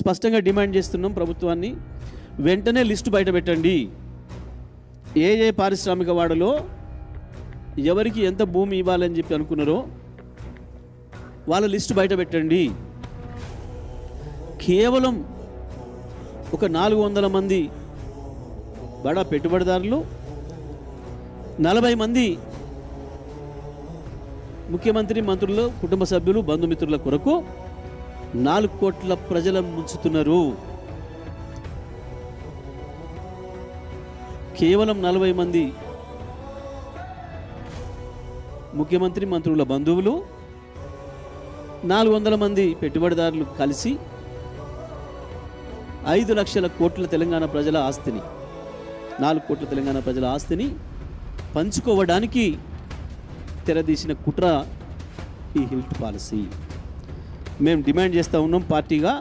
స్పష్టంగా డిమాండ్ చేస్తున్నాం ప్రభుత్వాన్ని, వెంటనే లిస్టు బయట పెట్టండి. ఏ ఏ పారిశ్రామిక వాడలో ఎవరికి ఎంత భూమి ఇవ్వాలని చెప్పి అనుకున్నారో వాళ్ళ లిస్టు బయట పెట్టండి. కేవలం ఒక 400 మంది బడా పెట్టుబడిదారులు, 40 మంది ముఖ్యమంత్రి, మంత్రులు, కుటుంబ సభ్యులు, బంధుమిత్రుల కొరకు 4 కోట్ల ప్రజలను ముంచుతున్నారు. కేవలం 40 మంది ముఖ్యమంత్రి, మంత్రుల బంధువులు, 400 మంది పెట్టుబడిదారులు కలిసి 5 లక్షల కోట్ల తెలంగాణ ప్రజల ఆస్తిని, 4 కోట్ల తెలంగాణ ప్రజల ఆస్తిని పంచుకోవడానికి తెరదీసిన కుట్ర ఈ హిల్ట్ పాలసీ. మేము డిమాండ్ చేస్తూ ఉన్నాం పార్టీగా.